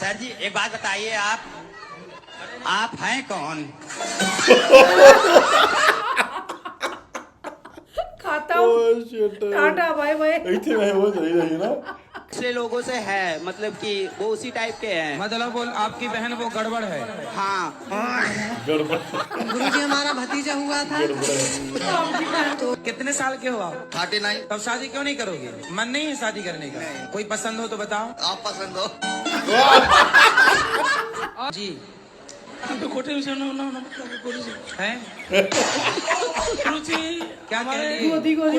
Sir जी एक बात बताइए, आप हैं कौन? खाता हूँ। Tata bye bye. ਇੱਥੇ ਮੈਂ ਹੋ ਜਾਈ ਰਹੀ ना दूसरे लोगों से है, मतलब कि वो उसी टाइप के हैं। मतलब बोल आपकी बहन वो गड़बड़ है। हाँ गड़बड़ गुरुजी हमारा भतीजा हुआ था। तो कितने साल के हो आप? 39। तब शादी क्यों नहीं करोगे? मन नहीं है शादी करने का? कोई पसंद हो तो बताओ। आप पसंद हो? जी हैं क्या कह रही है? गोदी गोदी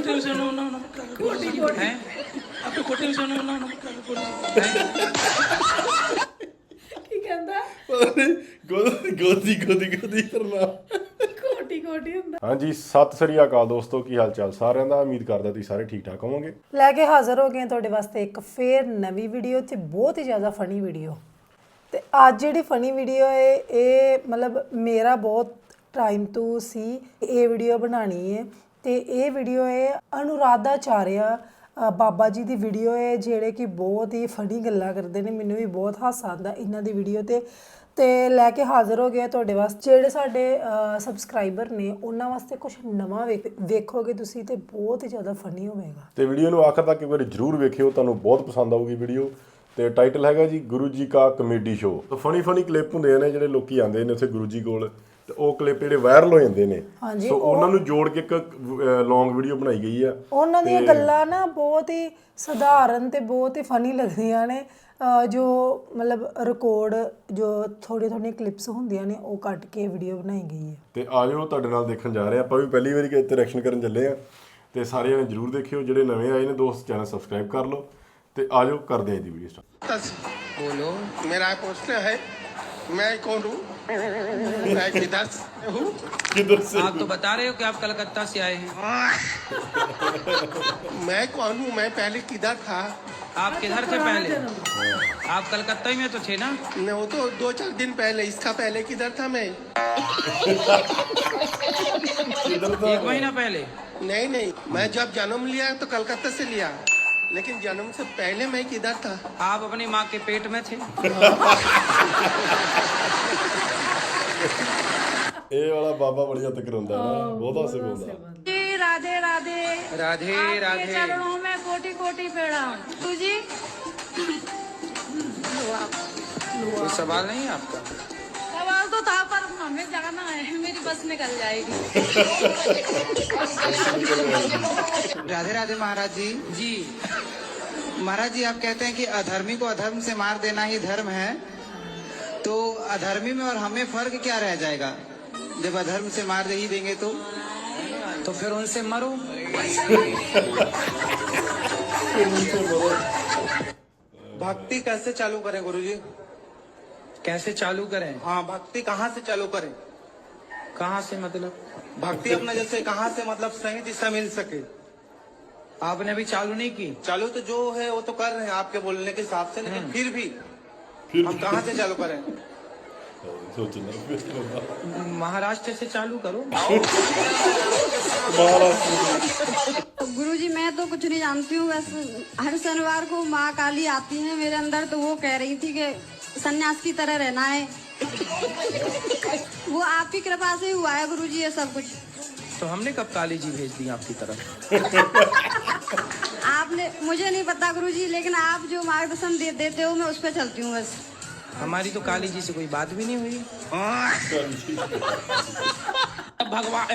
हैं? ਕੀ ਕਹਿੰਦਾ? ਪਤਾ ਨਹੀਂ ਗੋਦੀ ਗੋਦੀ ਕਰਨਾ। ਕੋਟੀ ਕੋਟੀ ਹੁੰਦਾ। ਹਾਂਜੀ ਸਤਿ ਸ੍ਰੀ ਅਕਾਲ ਦੋਸਤੋ, ਕੀ ਹਾਲ ਚਾਲ ਸਾਰਿਆਂ ਦਾ। ਉਮੀਦ ਕਰਦਾ ਤੁਸੀਂ ਸਾਰੇ ਠੀਕ ਠਾਕ ਹੋਵੋਗੇ। ਲੈ ਕੇ ਹਾਜ਼ਰ ਹੋ ਗਏ ਤੁਹਾਡੇ ਵਾਸਤੇ ਇੱਕ ਫੇਰ ਨਵੀਂ ਵੀਡੀਓ ਤੇ ਬਹੁਤ ਹੀ ਜ਼ਿਆਦਾ ਫਨੀ ਵੀਡੀਓ। ਤੇ ਅੱਜ ਜਿਹੜੀ ਫਨੀ ਵੀਡੀਓ ਹੈ ਇਹ ਮਤਲਬ ਮੇਰਾ ਬਹੁਤ ਟਾਈਮ ਤੋਂ ਸੀ ਇਹ ਵੀਡੀਓ ਬਣਾਉਣੀ ਹੈ। ਤੇ ਇਹ ਵੀਡੀਓ ਹੈ ਅਨੁਰਾਧਾਚਾਰਿਆ ਬਾਬਾ ਜੀ ਦੀ ਵੀਡੀਓ ਹੈ ਜਿਹੜੇ ਕਿ ਬਹੁਤ ਹੀ ਫਨੀ ਗੱਲਾਂ ਕਰਦੇ ਨੇ। ਮੈਨੂੰ ਵੀ ਬਹੁਤ ਹਾਸਾ ਆਉਂਦਾ ਇਹਨਾਂ ਦੀ ਵੀਡੀਓ ਤੇ ਲੈ ਕੇ ਹਾਜ਼ਰ ਹੋ ਗਿਆ ਤੁਹਾਡੇ ਵਾਸਤੇ। ਜਿਹੜੇ ਸਾਡੇ ਸਬਸਕ੍ਰਾਈਬਰ ਨੇ ਉਹਨਾਂ ਵਾਸਤੇ ਕੁਝ ਨਵਾਂ ਵੇਖੋਗੇ ਤੁਸੀਂ ਤੇ ਬਹੁਤ ਹੀ ਜ਼ਿਆਦਾ ਫਨੀ ਹੋਵੇਗਾ। ਤੇ ਵੀਡੀਓ ਨੂੰ ਆਖਰ ਤੱਕ ਇੱਕ ਵਾਰੀ ਜ਼ਰੂਰ ਵੇਖਿਓ, ਤੁਹਾਨੂੰ ਬਹੁਤ ਪਸੰਦ ਆਊਗੀ ਵੀਡੀਓ। ਤੇ ਟਾਈਟਲ ਹੈਗਾ ਜੀ ਗੁਰੂ ਜੀ ਕਾ ਕਮੇਡੀ ਸ਼ੋ। ਤਾਂ ਫਨੀ ਕਲਿੱਪ ਹੁੰਦੇ ਨੇ ਜਿਹੜੇ ਲੋਕੀ ਆਉਂਦੇ ਨੇ ਉੱਥੇ ਗੁਰੂ ਜੀ ਕੋਲ, ਤੇ ਉਹ ਕਲਿੱਪ ਜਿਹੜੇ ਵਾਇਰਲ ਹੋ ਜਾਂਦੇ ਨੇ। ਸੋ ਉਹਨਾਂ ਨੂੰ ਜੋੜ ਕੇ ਇੱਕ ਲੌਂਗ ਵੀਡੀਓ ਬਣਾਈ ਗਈ ਆ। ਉਹਨਾਂ ਦੀਆਂ ਗੱਲਾਂ ਨਾ ਬਹੁਤ ਹੀ ਸਧਾਰਨ ਤੇ ਬਹੁਤ ਹੀ ਫਨੀ ਲੱਗਦੀਆਂ ਨੇ। ਜੋ ਮਤਲਬ ਰਿਕਾਰਡ ਜੋ ਥੋੜ੍ਹੀਆਂ ਕਲਿੱਪਸ ਹੁੰਦੀਆਂ ਨੇ ਉਹ ਕੱਟ ਕੇ ਵੀਡੀਓ ਬਣਾਈ ਗਈ ਹੈ। ਤੇ ਆਜੋ ਤੁਹਾਡੇ ਨਾਲ ਦੇਖਣ ਜਾ ਰਹੇ ਆ। ਆਪਾਂ ਵੀ ਪਹਿਲੀ ਵਾਰੀ ਇੱਥੇ ਰਿਐਕਸ਼ਨ ਕਰਨ ਚੱਲੇ ਆ ਤੇ ਸਾਰੇ ਜਣੇ ਜ਼ਰੂਰ ਦੇਖਿਓ। ਜਿਹੜੇ ਨਵੇਂ ਆਏ ਨੇ ਦੋਸਤ ਚੈਨਲ ਸਬਸਕ੍ਰਾਈਬ ਕਰ ਲਓ ਤੇ ਆਜੋ ਕਰਦੇ ਆ ਜੀ ਵੀਡੀਓ ਸਟਾਰਟ। बोलो। मेरा प्रश्न है, मैं कौन हूँ? मैं किधर से हूँ? किधर से? आप तो बता रहे हो कि आप कलकत्ता से आए हैं। मैं कौन हूँ? मैं पहले किधर था? आप किधर थे पहले? आप कलकत्ता ही में तो थे ना? न, वो तो 2-4 दिन पहले। इसका पहले किधर था मैं? एक महीना पहले। नहीं, मैं जब जन्म लिया तो कलकत्ता से लिया, लेकिन जन्म से पहले मैं किधर था? आप अपनी माँ के पेट में थे। ਇਹ ਵਾਲਾ ਬਾਬਾ ਬੜੀਆ ਤਕਰਾਉਂਦਾ ਨਾ, ਬਹੁਤ ਹਾਸੇ ਪਾਉਂਦਾ। राधे राधे राधे आपके राधे। चरणों में कोटि कोटि प्रणाम। तुझी कोई सवाल नहीं है आपका? सवाल तो था पर हमें जाना है, मेरी बस निकल जाएगी। राधे राधे महाराज जी। जी महाराज जी, आप कहते हैं कि अधर्मी को अधर्म से मार देना ही धर्म है, तो अधर्मी में और हमें फर्क क्या रह जाएगा? जब अधर्म से मार दे ही देंगे तो फिर उनसे मरो। भक्ति कैसे चालू करें गुरुजी? कैसे चालू करें? हाँ, भक्ति कहाँ से चालू करें? कहाँ से मतलब? भक्ति अपना जैसे कहाँ से मतलब सही दिशा मिल सके। आपने अभी चालू नहीं की? चालू तो जो है वो तो कर रहे हैं आपके बोलने के हिसाब से, लेकिन फिर भी हम कहाँ से चालू करें? महाराष्ट्र से चालू करो। गुरुजी मैं तो कुछ नहीं जानती हूँ, बस हर शनिवार को माँ काली आती है मेरे अंदर, तो वो कह रही थी कि सन्यास की तरह रहना है। वो आपकी कृपा से हुआ है गुरुजी ये सब कुछ। तो हमने कब काली जी भेज दी आपकी तरफ? आपने, मुझे नहीं पता गुरुजी, लेकिन आप जो मार्गदर्शन देते हो मैं उस पर चलती हूँ बस। हमारी तो काली जी से कोई बात भी नहीं हुई। भगवान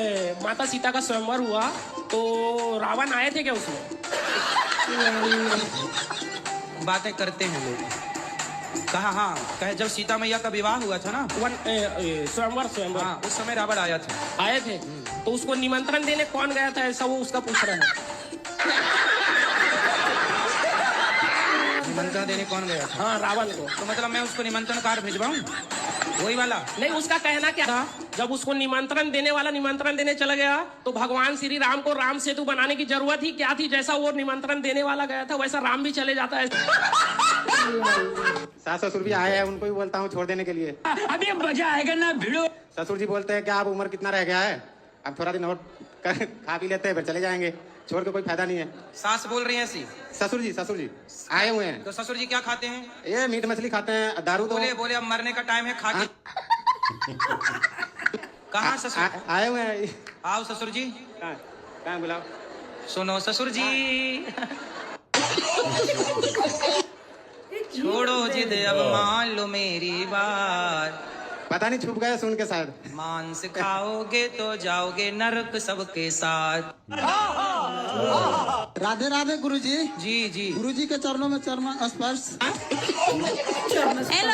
माता सीता का स्वयंवर हुआ तो रावण आए थे क्या उसमें? बातें करते हैं लोग। कहा हाँ, कहे जब सीता मैया का विवाह हुआ था ना, स्वयंवर हाँ, उस समय रावण आया था। आए थे तो उसको निमंत्रण देने कौन गया था, ऐसा वो उसका पूछ रहा है। निमंत्रण देने कौन गया था? हाँ, रावण को। तो मतलब मैं उसको निमंत्रण कार्ड भिजवाऊं? वही वाला? नहीं, उसका कहना क्या था, जब उसको निमंत्रण देने वाला निमंत्रण देने चला गया तो भगवान श्री राम को राम सेतु बनाने की जरूरत ही क्या थी? जैसा वो निमंत्रण देने वाला गया था वैसा राम भी चले जाता है। सास ससुर भी आए हैं, उनको भी बोलता हूँ छोड़ देने के लिए। अभी मजा आएगा ना भिड़ो। ससुर जी बोलते हैं कि आप उम्र कितना रह गया है, अब थोड़ा दिन और खा पी लेते हैं फिर चले जाएंगे। छोड़ के कोई फायदा नहीं है। सास बोल रही है ऐसी। ससुर जी आए हुए हैं। तो ससुर जी क्या खाते हैं? ये मीट मछली खाते हैं, दारू तो बोले बोले अब मरने का टाइम है, खा के। कहाँ ससुर? आए हुए हैं। आओ ससुर जी। कहाँ बुलाओ? सुनो ससुर जी, छोड़ो जिद अब मान लो मेरी बात। पता नहीं छुप गए सुन के शायद। मांस खाओगे तो जाओगे नरक सबके साथ। राधे राधे गुरुजी। जी जी। गुरुजी के चरणों में चरण स्पर्श। हेलो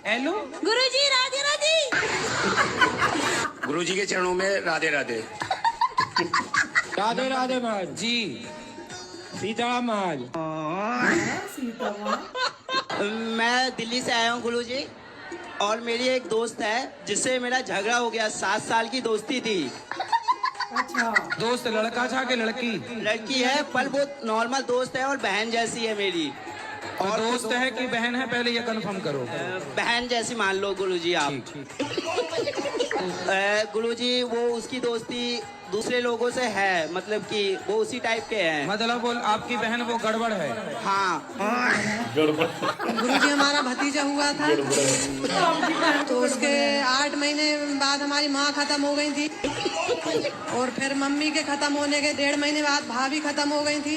हेलो गुरुजी, राधे राधे। गुरुजी के चरणों में राधे राधे। राधे राधे महाराज जी। सीताराम महाराज। मैं दिल्ली से आया हूँ गुरुजी, और मेरी एक दोस्त है जिससे मेरा झगड़ा हो गया। 7 साल की दोस्ती थी। दोस्त लड़का था कि लड़की? लड़की है, पर वो नॉर्मल दोस्त है और बहन जैसी है मेरी। और दोस्त है कि बहन है, पहले ये कंफर्म करो। बहन जैसी मान लो गुरुजी आप। गुरुजी वो उसकी दोस्ती दूसरे लोगों से है, मतलब कि वो उसी टाइप के हैं। मतलब वो आपकी बहन वो गड़बड़ है। हाँ। गुरुजी हमारा भतीजा हुआ था, तो उसके 8 महीने बाद हमारी माँ खत्म हो गई थी, और फिर मम्मी के खत्म होने के 1.5 महीने बाद भाभी खत्म हो गई थी।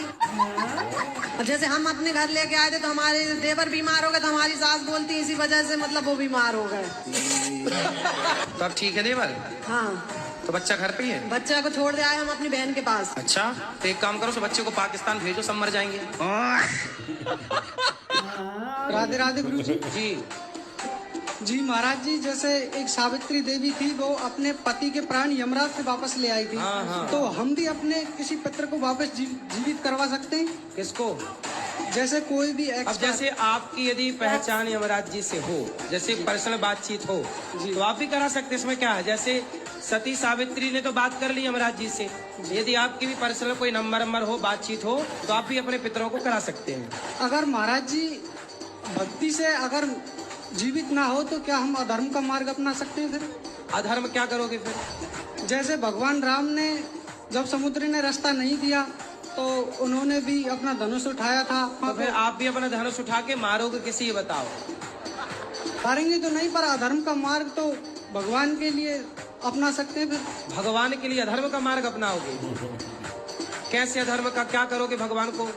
अब जैसे हम अपने घर लेके आए थे तो हमारे देवर बीमार हो गए, तो हमारी सास बोलती इसी वजह से मतलब वो बीमार हो गए। तो अब ठीक है देवर? हाँ, तो बच्चा घर पे ही है? बच्चा को छोड़ दे आए हम अपनी बहन के पास। अच्छा, तो एक काम करो, सो बच्चे को पाकिस्तान भेजो, सब मर जाएंगे। राधे राधे गुरुजी। जी जी महाराज जी, जैसे एक सावित्री देवी थी, वो अपने पति के प्राण यमराज से वापस ले आई थी। तो हम भी अपने किसी पुत्र को वापस जीवित करवा सकते हैं? किसको? जैसे कोई भी अब जैसे आपकी यदि पहचान यमराज जी से हो, जैसे पर्सनल बातचीत हो, तो आप भी करा सकते हैं। इसमें क्या है? जैसे सती सावित्री ने तो बात कर ली यमराज जी से, यदि आपकी भी पर्सनल कोई नंबर हो, बातचीत हो, तो आप भी अपने पितरों को करा सकते हैं। अगर महाराज जी भक्ति से अगर जीवित ना हो तो क्या हम अधर्म का मार्ग अपना सकते हैं? फिर अधर्म क्या करोगे फिर? जैसे भगवान राम ने जब समुद्र ने रास्ता नहीं दिया तो उन्होंने भी अपना धनुष उठाया था। तो फिर आप भी अपना धनुष उठा के मारोगे किसी? ये बताओ। मारेंगे तो नहीं, पर अधर्म का मार्ग तो भगवान के लिए अपना सकते हैं। फिर भगवान के लिए अधर्म का मार्ग अपनाओगे? कैसे अधर्म का? क्या करोगे? भगवान को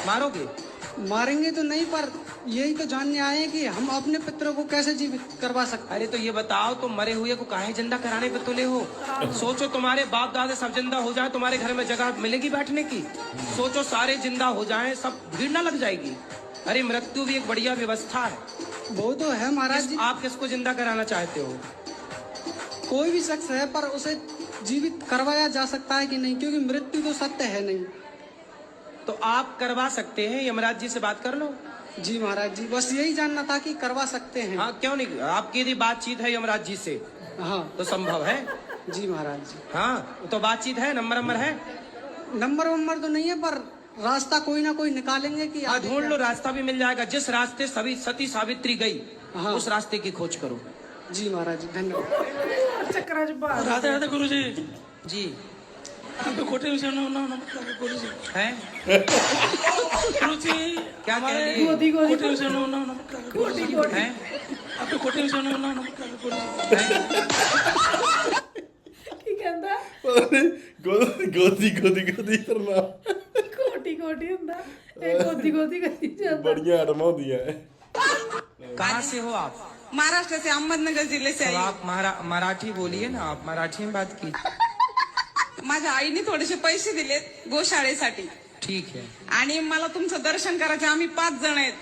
मारोगे? मारेंगे तो नहीं, पर यही तो जानने आए हैं कि हम अपने पितरों को कैसे जीवित करवा सकते हैं। अरे तो ये बताओ, तुम मरे हुए को काहे जिंदा कराने पे तुले हो? सोचो तुम्हारे बाप दादा सब जिंदा हो जाए, तुम्हारे घर में जगह मिलेगी बैठने की? सोचो सारे जिंदा हो जाएं, सब भीड़ ना लग जाएगी? अरे मृत्यु भी एक बढ़िया व्यवस्था है। वो तो है महाराज जी। आप किसको जिंदा कराना चाहते हो? कोई भी शख्स है, पर उसे जीवित करवाया जा सकता है कि नहीं? क्योंकि मृत्यु तो सत्य है नहीं। तो आप करवा सकते हैं, यमराज जी से बात कर लो। जी महाराज जी, बस यही जानना था कि करवा सकते हैं। हाँ, क्यों नहीं? आपकी यदि बातचीत है यमराज जी से, हाँ तो संभव है। जी महाराज जी। हाँ, तो बातचीत है, नंबर है? नंबर तो नहीं है, पर रास्ता कोई ना कोई निकालेंगे कि हाँ, ढूंढ लो, रास्ता भी मिल जाएगा। जिस रास्ते सती सावित्री गई, हाँ। उस रास्ते की खोज करो। जी महाराज जी, धन्यवाद। राधे राधे गुरु जी। जी खोटे विषय गुरु जी हैं? गुरु जी क्या कह रही है? खोटे विषय हैं? आपके खोटे विषय गुरु जी। ਕੀ ਕਹਿੰਦਾ? ਗੋਦੀ ਕਰਨਾ ਕੋਟੀ ਹੁੰਦਾ, ਇਹ ਗੋਦੀ ਕਰੀ ਜਾਂਦਾ। ਬੜੀਆਂ ਆਟਮਾਂ ਹੁੰਦੀਆਂ कहाँ से हो आप? महाराष्ट्र से, अहमदनगर जिले से तो आप मराठी बोलिए ना, आप मराठी में बात की। माझ्या आईने थोडेसे पैसे दिले गोशाळेसाठी, ठीक है। आणि मला तुमचं दर्शन करायचं. आम्ही 5 जण आहेत.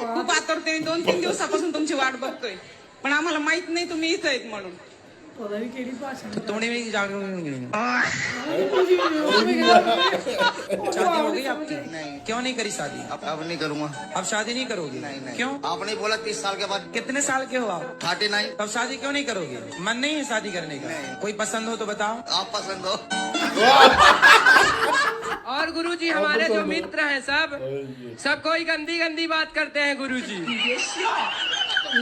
खूप आतुरतेने 2-3 दिवसापासून तुमची वाट बघतोय, पण आम्हाला माहित नाही तुम्ही इथं आहेत म्हणून. ਪਤਾ ਨਹੀਂ ਕਿਹੜੀ ਭਾਸ਼ਾ तो तुमने भी शादी हो गई आपकी? नहीं। क्यों नहीं करी शादी? अब नहीं करूंगा। अब शादी नहीं करोगे? नहीं। क्यों? आपने बोला 30 साल के बाद। कितने साल के हो आप? 39। तब शादी क्यों नहीं करोगे? मन नहीं है शादी करने का? नहीं। कोई पसंद हो तो बताओ। आप पसंद हो। और गुरुजी हमारे जो मित्र हैं सब कोई गंदी बात करते हैं गुरुजी।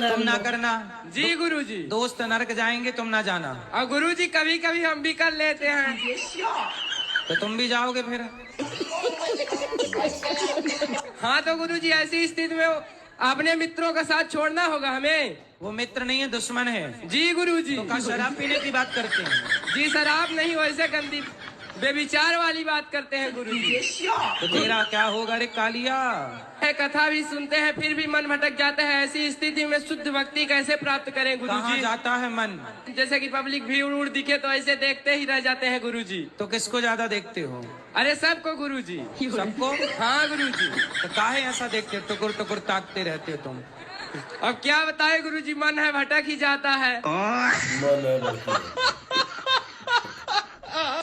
तुम ना करना। जी गुरुजी। दोस्त नरक जाएंगे, तुम ना जाना। और गुरुजी कभी कभी हम भी कर लेते हैं। तो तुम भी जाओगे फिर? हाँ तो गुरुजी ऐसी स्थिति में अपने मित्रों का साथ छोड़ना होगा हमें। वो मित्र नहीं है, दुश्मन है। जी गुरुजी। तो कहाँ शराब पीने की बात करते हैं? जी शराब नहीं, वैसे गंदी बेविचार वाली बात करते हैं गुरुजी। तो तेरा क्या होगा रे कालिया? है कथा भी सुनते हैं फिर भी मन भटक जाता है। ऐसी स्थिति में शुद्ध भक्ति कैसे प्राप्त करें कहाँ गुरुजी? जाता है मन? जैसे कि पब्लिक भीड़ उड़ दिखे तो ऐसे देखते ही रह जाते हैं गुरुजी। तो किसको ज्यादा देखते हो? अरे सबको गुरुजी। सबको? हाँ गुरुजी। तो काहे ऐसा देखते हो? टुकुर टुकुर ताकते रहते हो तुम। अब क्या बताए गुरुजी, मन है भटक ही जाता है। मन है बल्कि।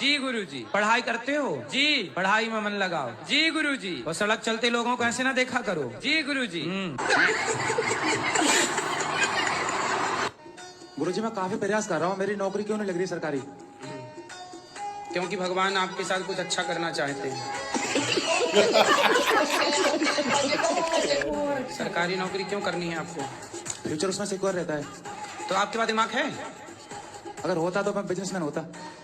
जी गुरुजी। पढ़ाई करते हो? जी। पढ़ाई में मन लगाओ। जी गुरुजी। और सड़क चलते लोगों को ऐसे ना देखा करो। जी गुरुजी। गुरुजी मैं काफी प्रयास कर रहा हूँ, मेरी नौकरी क्यों नहीं लग रही सरकारी? क्योंकि भगवान आपके साथ कुछ अच्छा करना चाहते हैं। सरकारी नौकरी क्यों करनी है आपको? फ्यूचर उसमें सिक्योर रहता है। तो आपके पास दिमाग है? अगर होता तो मैं बिजनेसमैन होता।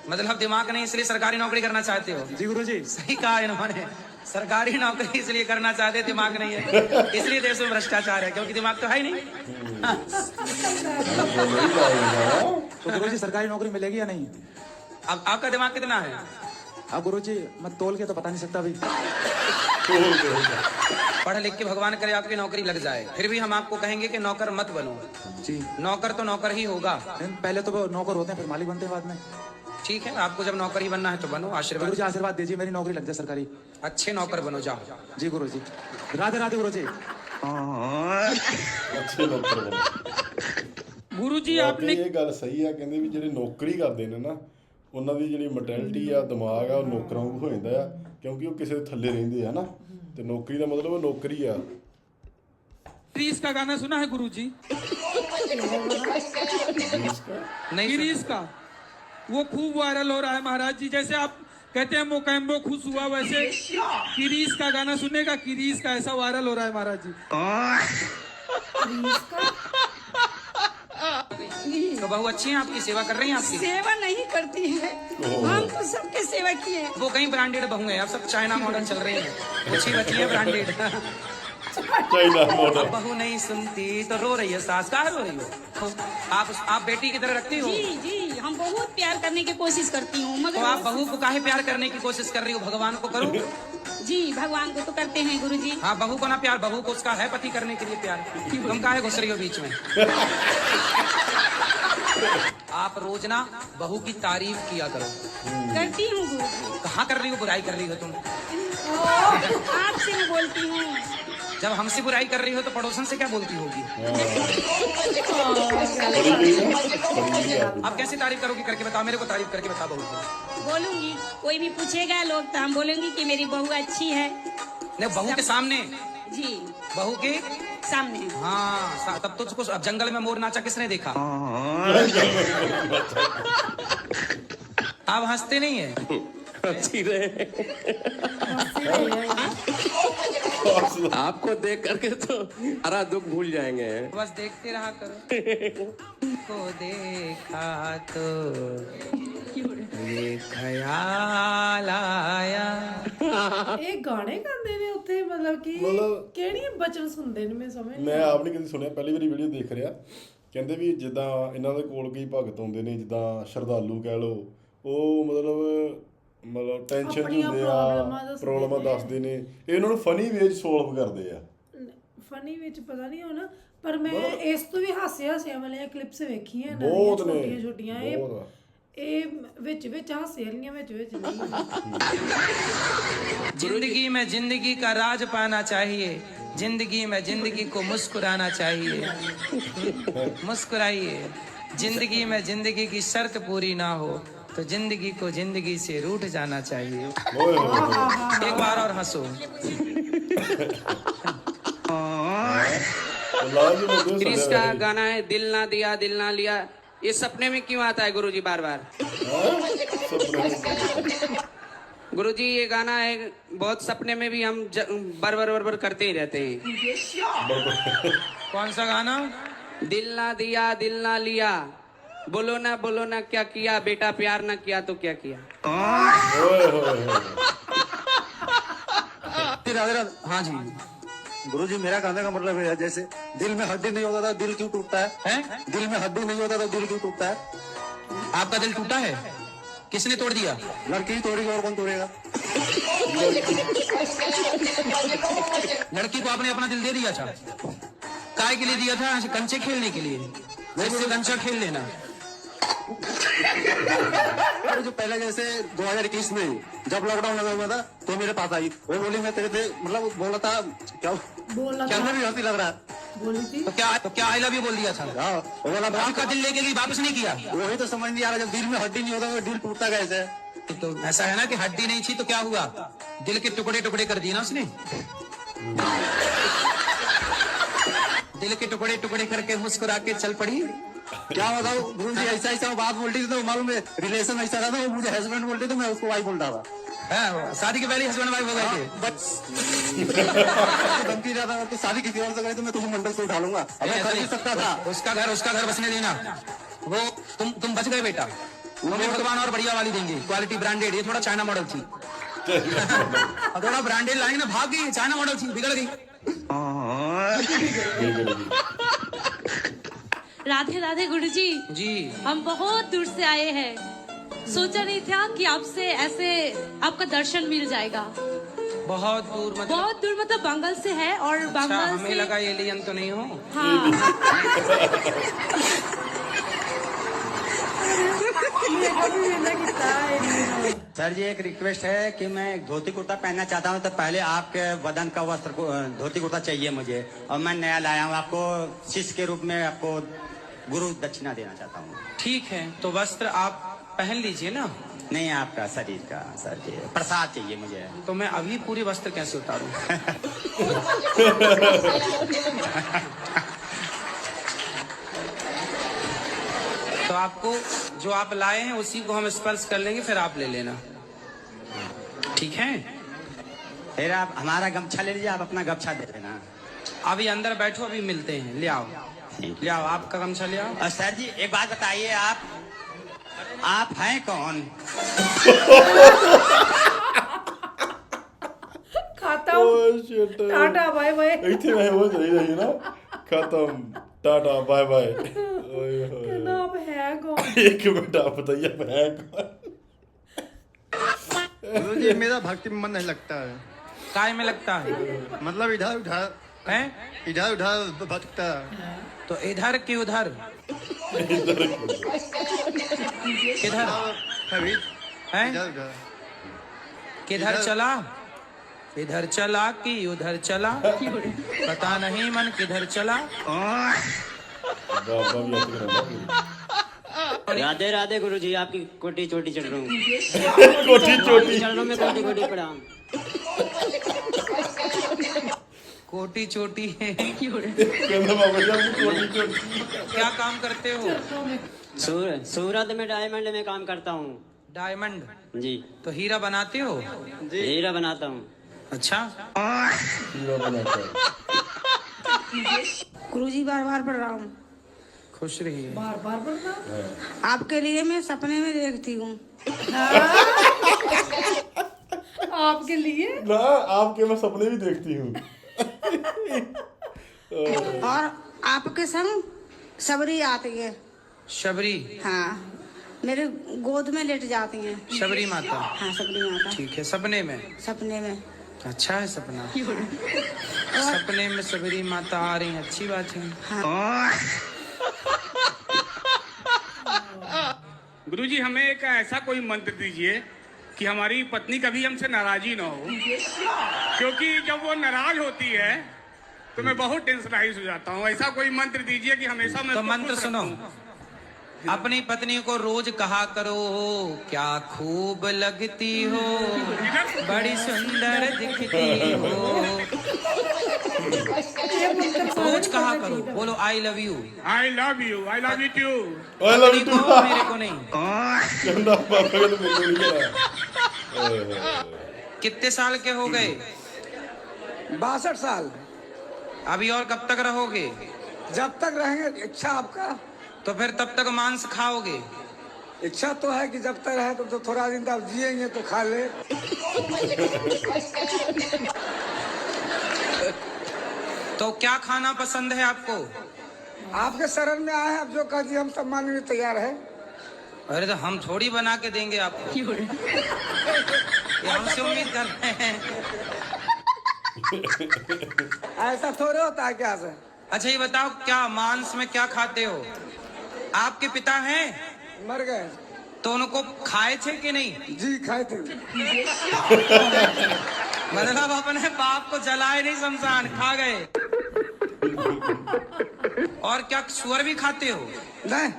मतलब दिमाग नहीं इसलिए सरकारी नौकरी करना चाहते हो? जी गुरुजी। सही कहा इन्होंने, सरकारी नौकरी इसलिए करना चाहते, दिमाग नहीं है इसलिए देश में भ्रष्टाचार है, क्योंकि दिमाग तो है ही नहीं। तो गुरुजी सरकारी नौकरी मिलेगी या नहीं? अब आपका दिमाग कितना है? अब गुरुजी मैं तोल के तो बता नहीं सकता अभी। पढ़ लिख के भगवान करे आपकी नौकरी लग जाए, फिर भी हम आपको कहेंगे कि नौकर मत बनो। जी। नौकर तो नौकर ही होगा। पहले तो वो नौकर होते हैं फिर मालिक बनते हैं बाद में। ठीक है, आपको जब नौकरी बनना है तो बनो। आशीर्वाद गुरुजी आशीर्वाद दीजिए मेरी नौकरी लग जाए सरकारी। अच्छे नौकर बनो, जाओ। जी गुरुजी। राधे राधे गुरुजी। ਅੱਛੇ ਨੌਕਰ ਬਣੇ। गुरु जी आपने ਇਹ ਗੱਲ ਸਹੀ ਆ, ਕਹਿੰਦੇ ਵੀ ਜਿਹੜੇ ਨੌਕਰੀ ਕਰਦੇ ਨੇ ਨਾ ਉਹਨਾਂ ਦੀ ਜਿਹੜੀ ਮੈਂਟੈਲਿਟੀ ਆ, ਦਿਮਾਗ ਆ, ਉਹ ਨੌਕਰਾਂ ਵਾਂਗੂ ਹੋ ਜਾਂਦਾ ਆ, ਕਿਉਂਕਿ ਉਹ ਕਿਸੇ ਦੇ ਥੱਲੇ ਰਹਿੰਦੇ ਆ ਨਾ, ਤੇ ਨੌਕਰੀ ਦਾ ਮਤਲਬ ਉਹ ਨੌਕਰੀ ਆ। गिरीश का गाना सुना है गुरुजी? नहीं गिरीश का वो खूब वायरल हो रहा है महाराज जी। जैसे आप कहते हैं मोकैम्बो खुश हुआ, वैसे गिरीश का गाना सुनेगा। गिरीश का ऐसा वायरल हो रहा है महाराज जी। तो बहू अच्छी है आपकी, सेवा कर रही हैं आपकी? सेवा नहीं करती है, हम तो सबके सेवा किए हैं। वो कहीं ब्रांडेड बहू है, अब सब चाइना मॉडल चल रही है, अच्छी बच्ची है ब्रांडेड। China model. अब बहू नहीं सुनती तो रो रही है सास। कहाँ रो रही हो? आप बेटी की तरह रखती हो? जी जी, हम बहुत प्यार करने की कोशिश करती हूँ, तो मगर आप बहू को काहे प्यार करने की कोशिश कर रही हो? भगवान को करो। जी भगवान को तो करते हैं गुरुजी। हाँ, बहू को ना प्यार, बहू को उसका है पति करने के लिए प्यार। तुम काहे घुस रही हो बीच में? आप रोज ना बहू की तारीफ किया करो। करती हूँ गुरुजी। कहाँ कर रही हो? बुराई कर रही हो तुम। आपसे मैं बोलती हूँ। जब हमसे बुराई कर रही हो तो पड़ोसन से क्या बोलती होगी? आप कैसे तारीफ करोगी? करके बताओ, मेरे को तारीफ करके बताओ बहू को। बोलूंगी, कोई भी पूछेगा लोग तो हम बोलेंगे कि मेरी बहू अच्छी है। नहीं, बहू के सामने? जी बहू के सामने। हाँ, तब तो उसको अब जंगल में मोर नाचा किसने देखा? आप हंसते नहीं है? अच्छी रहे। आपको देख करके तो सारा दुख भूल जाएंगे। बस देखते रहा करो। को देखा तो ये ख्याल आया। ਇਹ ਗਾਣੇ ਗਾਉਂਦੇ ਨੇ ਉੱਥੇ, ਮਤਲਬ ਕਿ ਮਤਲਬ- ਕਿਹੜੀਆਂ ਬਚਨ ਸੁਣਦੇ ਨੇ? ਮੈਂ ਸਮਝ ਮੈਂ ਆਪ ਨਹੀਂ ਕਦੀ ਸੁਣਿਆ, ਪਹਿਲੀ ਵਾਰੀ ਵੀਡੀਓ ਦੇਖ ਰਿਹਾ। ਕਹਿੰਦੇ ਵੀ ਜਿੱਦਾਂ ਇਹਨਾਂ ਦੇ ਕੋਲ ਕਈ ਭਗਤ ਆਉਂਦੇ ਨੇ, ਜਿੱਦਾਂ ਸ਼ਰਧਾਲੂ ਕਹਿ ਲਓ, ਉਹ ਮਤਲਬ ਟੈਨਸ਼ਨ ਆਪਣੀਆਂ ਹੁੰਦੇ ਪ੍ਰੋਬਲਮਾਂ ਆ, ਦੱਸਦੇ ਪ੍ਰੋਬਲਮਾਂ ਨੇ। ਦੱਸਦੇ ਨੇ, ਇਹ ਉਹਨਾਂ ਨੂੰ ਫਨੀ ਵੇ 'ਚ ਸੋਲਵ ਕਰਦੇ ਆ। ਫਨੀ ਵਿੱਚ ਪਤਾ ਨਹੀਂ ਹੋਣਾ, ਪਰ ਮੈਂ ਇਸ ਤੋਂ ਵੀ ਹਾਸੇ ਵਾਲੀਆਂ ਕਲਿੱਪਸ ਵੇਖੀਆਂ ਇਹਨਾਂ ਬਹੁਤ ਦੀਆਂ, ਨੇ, ਛੋਟੀਆਂ ਛੋਟੀਆਂ। ਬਹੁਤ ਆ। ਇਹ ਵਿੱਚ ਹਾਸੇ ਵਾਲੀਆਂ, ਵਿੱਚ ਨਹੀਂ। जिंदगी में जिंदगी का राज पाना चाहिए, जिंदगी में जिंदगी को मुस्कुराना चाहिए। मुस्कुराइए। जिंदगी में जिंदगी की शर्त पूरी ना हो तो जिंदगी को जिंदगी से रूठ जाना चाहिए। ਓਏ ਹੋਏ एक बार और हंसो। क्रिस का गाना है दिल ना दिया दिल ना लिया, ये सपने में क्यों आता है गुरुजी बार बार? गुरुजी ये गाना है, बहुत सपने में भी हम बर बर बर बर करते ही रहते हैं। कौन सा गाना? दिल ना दिया दिल ना लिया, बोलो ना क्या किया बेटा, प्यार ना किया तो क्या किया। राधे राधे। हाँ जी गुरुजी, मेरा कहने का मतलब है जैसे दिल में हड्डी नहीं होता था दिल क्यों टूटता है? दिल में हड्डी नहीं होता था दिल क्यों टूटता है? आपका दिल टूटा है? किसने तोड़ दिया? लड़की ही तोड़ेगी और कौन तोड़ेगा? लड़की को आपने अपना दिल दे दिया था? काय के लिए दिया था? कंचे खेलने के लिए? जैसे कंचा खेल लेना। जो पहले जैसे 2021 में जब लॉकडाउन लगा हुआ था तो मेरे पास आई, वो बोली मैं तेरे से मतलब बोला था क्या बोलना क्या भी हंसी लग रहा है। बोली थी तो क्या आई लव यू बोल दिया था? वो बोला आपका दिल लेके गई, वापस नहीं किया? वही तो समझ नहीं आ रहा, जब दिल में हड्डी नहीं होता तो दिल टूटता कैसे? तो ऐसा है ना कि हड्डी नहीं थी तो क्या हुआ? दिल के टुकड़े टुकड़े कर दिए ना उसने। दिल के टुकड़े टुकड़े करके मुस्कुरा के चल पड़ी। क्या बताओ गुरुजी, ऐसा ऐसा बात बोलती थी तो मालूम है रिलेशन ऐसा था, वो मुझे हस्बैंड बोलते तो मैं उसको वाइफ बोलता था। शादी के पहले हस्बैंड वाइफ हो गए थे? धमकी रहा था तो शादी किसी और से करे तो मैं तुझे मंडल से उठा लूंगा, मैं खरीद सकता था। उसका घर बसने देना। वो तुम बच गए बेटा, तुम्हें भगवान और बढ़िया वाली देंगे, क्वालिटी ब्रांडेड। ये थोड़ा चाइना मॉडल थी। थोड़ा ब्रांडेड लाएंगे ना, भाग गई। चाइना मॉडल थी, बिगड़ गई। राधे राधे गुरुजी जी। हम बहुत दूर से आए हैं, सोचा नहीं था कि आपसे ऐसे आपका दर्शन मिल जाएगा। बहुत दूर मतलब बंगाल से है और अच्छा, बंगाल हमें से लगा एलियन तो नहीं हो। हाँ सर जी एक रिक्वेस्ट है कि मैं एक धोती कुर्ता पहनना चाहता हूँ, तो पहले आपके बदन का वस्त्र को धोती कुर्ता चाहिए मुझे, और मैं नया लाया हूँ, आपको शिष्य के रूप में आपको गुरु दक्षिणा देना चाहता हूँ। ठीक है, तो वस्त्र आप पहन लीजिए ना। नहीं आपका शरीर का सर जी प्रसाद चाहिए मुझे। तो मैं अभी पूरे वस्त्र कैसे उतारूं? तो आपको जो आप लाए हैं उसी को हम स्पर्श कर लेंगे, फिर आप ले लेना, ठीक है? फिर आप हमारा गमछा ले लीजिए, आप अपना गमछा दे देना। अभी अंदर बैठो, अभी मिलते हैं। ले आओ आपका गमछा ले आओ। और सर जी एक बात बताइए, आप हैं कौन? खत्म, टाटा बाय बाय। ਇੱਥੇ ਮੈਂ ਹੋ ਰਹੀ ਨਾ खत्म टाटा बाय बाय। कहना आप है कौन? एक मिनट आप बताइए आप है कौन? गुरुजी मेरा भक्ति में मन नहीं लगता है। काय में लगता है? मतलब इधर उधर हैं? इधर उधर भटकता। तो इधर की उधर किधर हैं? किधर चला? इधर चला कि उधर चला, पता नहीं मन किधर चला। राधे राधे गुरुजी, आपकी कोटी चोटी चढ़ रहा हूँ। कोटी चोटी चढ़ रहा हूँ मैं, कोटी कोटी प्रणाम। कोटी चोटी है। ਕਹਿੰਦਾ ਬਾਬਾ ਜੀ ਆਪਣੀ ਕੋਟੀ ਚੋਟੀ। क्या काम करते हो? सूरत में डायमंड में काम करता हूँ। डायमंड जी। तो हीरा बनाते हो? हीरा बनाता हूँ। अच्छा। हीरा बनाता है। गुरुजी बार बार प्रणाम। खुश रहिए। बार बार प्रणाम। आपके लिए मैं सपने में देखती हूँ। आपके लिए ना आपके मैं सपने भी देखती हूँ। और आपके संग सबरी आती है। शबरी? हाँ, मेरे गोद में लेट जाती हैं। शबरी माता? हाँ सबरी माता। ठीक है, सपने में? सपने में। अच्छा है सपना। सपने में सबरी माता आ रही, अच्छी बात है। गुरुजी हमें एक ऐसा कोई मंत्र दीजिए कि हमारी पत्नी कभी हमसे नाराजी ना हो, क्योंकि जब वो नाराज होती है तो मैं बहुत टेंशनाइज हो जाता हूँ। ऐसा कोई मंत्र दीजिए कि हमेशा मैं तो उसको मंत्र खुश सुनो। रखूं। अपनी पत्नी को रोज कहा करो, क्या खूब लगती हो, बड़ी सुंदर दिखती हो। रोज कहा करो, बोलो I love you. I love you, I love you too. I love you too. मेरे को नहीं। ਕਹਿੰਦਾ ਬਾਬਾ ਜੀ ਮੈਨੂੰ ਨਹੀਂ ਕਰਾ। कितने साल के हो गए? 62 साल। अभी और कब तक रहोगे? जब तक रहेंगे इच्छा आपका। तो फिर तब तक मांस खाओगे? इच्छा तो है कि जब तक है तो थोड़ा दिन तक जिएंगे तो खा ले। तो क्या खाना पसंद है आपको? आपके शरण में आए हैं, अब जो कह दिए हम सब मानने में तैयार है। अरे तो हम थोड़ी बना के देंगे आपको, ये हमसे उम्मीद कर रहे हैं। ऐसा थोड़े होता है क्या से? अच्छा ये बताओ, क्या मांस में क्या खाते हो? आपके पिता हैं? मर गए। तो उनको खाए थे कि नहीं? जी खाए थे। मतलब अपने बाप को जलाए नहीं, शमशान खा गए। और क्या सुअर भी खाते हो? नहीं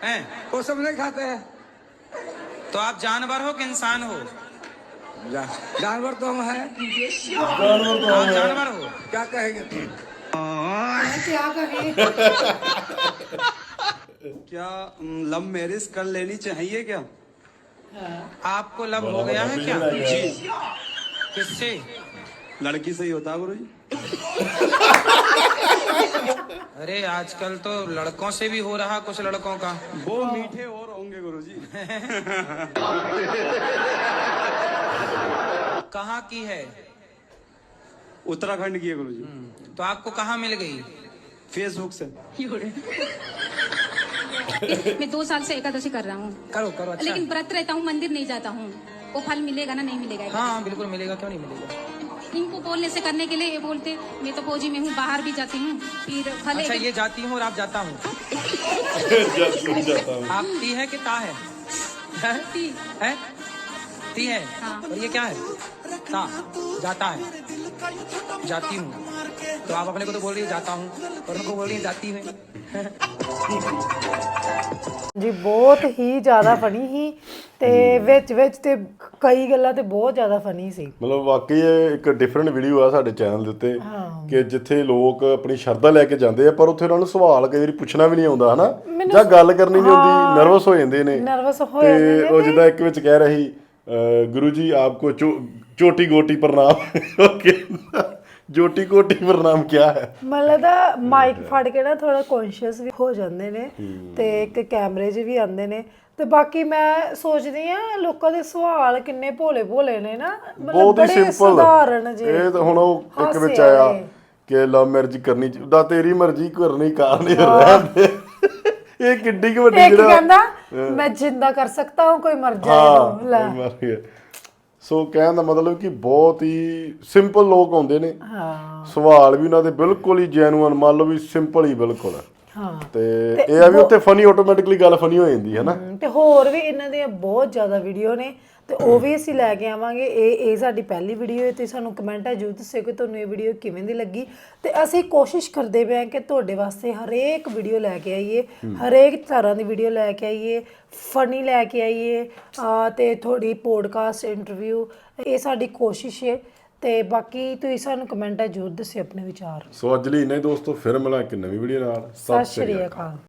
हैं? वो सब नहीं खाते हैं। तो आप जानवर हो कि इंसान हो? जानवर तो हम हैं। आप जानवर हो? क्या कहेंगे? क्या कहें? क्या लव मैरिज कर लेनी चाहिए क्या? आपको लव हो गया है क्या? जी। किससे? लड़की से ही होता है गुरुजी। अरे आजकल तो लड़कों से भी हो रहा, कुछ लड़कों का। वो मीठे और होंगे गुरुजी। कहाँ की है? उत्तराखंड की है गुरुजी। तो आपको कहाँ मिल गई? फेसबुक से। मैं 2 साल से एकादशी कर रहा हूँ। करो करो। अच्छा। लेकिन व्रत रहता हूँ, मंदिर नहीं जाता हूँ। वो फल मिलेगा ना? नहीं मिलेगा? हाँ बिल्कुल मिलेगा, क्यों नहीं मिलेगा। इनको बोलने से करने के लिए ये बोलते मैं तो फौजी में हूँ, बाहर भी जाती हूँ, फिर फल। अच्छा ये जाती हूँ और आप जाता हूँ। आप ती है कि ता है? ती है? ती है। हाँ। और ये क्या है? ता। जाता है, जाती हूँ। तो आप अपने को तो बोल रही है जाता हूँ, और उनको बोल रही है जाती है। ਜੀ ਬਹੁਤ ਹੀ ਜ਼ਿਆਦਾ ਫਨੀ ਸੀ ਤੇ ਵਿੱਚ ਤੇ ਕਈ ਗੱਲਾਂ ਤੇ ਬਹੁਤ ਜ਼ਿਆਦਾ ਫਨੀ ਸੀ। ਮਤਲਬ ਵਾਕਈ ਇਹ ਇੱਕ ਡਿਫਰੈਂਟ ਵੀਡੀਓ ਆ ਸਾਡੇ ਚੈਨਲ ਦੇ ਉੱਤੇ ਕਿ ਜਿੱਥੇ ਲੋਕ ਆਪਣੀ ਸ਼ਰਧਾ ਲੈ ਕੇ ਜਾਂਦੇ ਆ, ਪਰ ਉੱਥੇ ਉਹਨਾਂ ਨੂੰ ਸਵਾਲ ਕਈ ਵਾਰੀ ਪੁੱਛਣਾ ਵੀ ਨਹੀਂ ਆਉਂਦਾ ਹਨਾ, ਜਾਂ ਗੱਲ ਕਰਨੀ ਨਹੀਂ ਆਉਂਦੀ, ਨਰਵਸ ਹੋ ਜਾਂਦੇ ਨੇ। ਤੇ ਉਹ ਜਿੱਦਾਂ ਇੱਕ ਵਿੱਚ ਕਹਿ ਰਹੀ ਗੁਰੂ ਜੀ ਆਪਕੋ ਚੋਟੀ ਗੋਟੀ ਪ੍ਰਣਾਮ। ਓਕੇ ਜੋਟੀ ਕੋਟੀ ਪ੍ਰਣਾਮ ਕਿਆ ਹੈ? ਮਤਲਬ ਦਾ ਮਾਈਕ ਫੜ ਕੇ ਨਾ ਥੋੜਾ ਕੌਨਸ਼ੀਅਸ ਵੀ ਹੋ ਜਾਂਦੇ ਨੇ ਤੇ ਇੱਕ ਕੈਮਰੇ 'ਚ ਵੀ ਆਉਂਦੇ ਨੇ। ਤੇ ਬਾਕੀ ਮੈਂ ਸੋਚਦੀ ਆ ਲੋਕਾਂ ਦੇ ਸਵਾਲ ਕਿੰਨੇ ਭੋਲੇ ਭੋਲੇ ਨੇ ਨਾ, ਮਤਲਬ ਬੜੇ ਸਧਾਰਨ ਜਿਹੇ। ਇਹ ਤਾਂ ਹੁਣ ਉਹ ਇੱਕ ਵਿੱਚ ਆਇਆ ਕਿ ਲਵ ਮੈਰਿਜ ਕਰਨੀ ਦਾ ਤੇਰੀ ਮਰਜ਼ੀ ਕਰਨੀ ਕਾਰ ਨਹੀਂ ਰਹਿੰਦੇ। ਇਹ ਕਿੱਡੀ ਕੁ ਵੱਡੀ ਜਿਹੜਾ ਕਹਿੰਦਾ ਮੈਂ ਜਿੰਦਾ ਕਰ ਸਕਦਾ ਹਾਂ, ਕੋਈ ਮਰ ਜਾਏ ਲੈ ਮਰ ਗਿਆ। ਸੋ ਕਹਿਣ ਦਾ ਮਤਲਬ ਕਿ ਬਹੁਤ ਹੀ ਸਿੰਪਲ ਲੋਕ ਆਉਂਦੇ ਨੇ। ਸਵਾਲ ਵੀ ਉਹਨਾਂ ਦੇ ਬਿਲਕੁਲ ਹੀ ਜੈਨੂਅਨ, ਮੰਨ ਲਓ ਵੀ ਸਿੰਪਲ ਹੀ ਬਿਲਕੁਲ। ਤੇ ਇਹ ਆ ਵੀ ਉੱਥੇ ਫਨੀ ਆਟੋਮੈਟਿਕਲੀ ਗੱਲ ਫਨੀ ਹੋ ਜਾਂਦੀ ਹੈ ਨਾ। ਤੇ ਹੋਰ ਵੀ ਇਹਨਾਂ ਦੀਆਂ ਬਹੁਤ ਜ਼ਿਆਦਾ ਵੀਡੀਓ ਨੇ ਤੇ ਉਹ ਵੀ ਅਸੀਂ ਲੈ ਕੇ ਆਵਾਂਗੇ। ਇਹ ਸਾਡੀ ਪਹਿਲੀ ਵੀਡੀਓ ਹੈ ਤੇ ਸਾਨੂੰ ਕਮੈਂਟਾਂ ਜ਼ਰੂਰ ਦੱਸਿਓ ਕਿ ਤੁਹਾਨੂੰ ਇਹ ਵੀਡੀਓ ਕਿਵੇਂ ਦੀ ਲੱਗੀ। ਤੇ ਅਸੀਂ ਕੋਸ਼ਿਸ਼ ਕਰਦੇ ਪਏ ਹਾਂ ਕਿ ਤੁਹਾਡੇ ਵਾਸਤੇ ਹਰੇਕ ਵੀਡੀਓ ਲੈ ਕੇ ਆਈਏ, ਹਰੇਕ ਤਰ੍ਹਾਂ ਦੀ ਵੀਡੀਓ ਲੈ ਕੇ ਆਈਏ, ਫਨੀ ਲੈ ਕੇ ਆਈਏ ਤੇ ਥੋੜੀ ਪੋਡਕਾਸਟ ਇੰਟਰਵਿਊ। ਇਹ ਸਾਡੀ ਕੋਸ਼ਿਸ਼ ਹੈ ਤੇ ਬਾਕੀ ਤੁਸੀਂ ਸਾਨੂੰ ਕਮੈਂਟਾਂ ਜ਼ਰੂਰ ਦੱਸਿਓ ਆਪਣੇ ਵਿਚਾਰ। ਸੋ ਅੱਜ ਲਈ ਇੰਨਾ ਹੀ ਦੋਸਤੋ, ਫਿਰ ਮਿਲਾਂ ਇੱਕ ਨਵੀਂ ਵੀਡੀਓ ਨਾਲ। ਸਤਿ ਸ਼੍ਰੀ ਅਕਾਲ।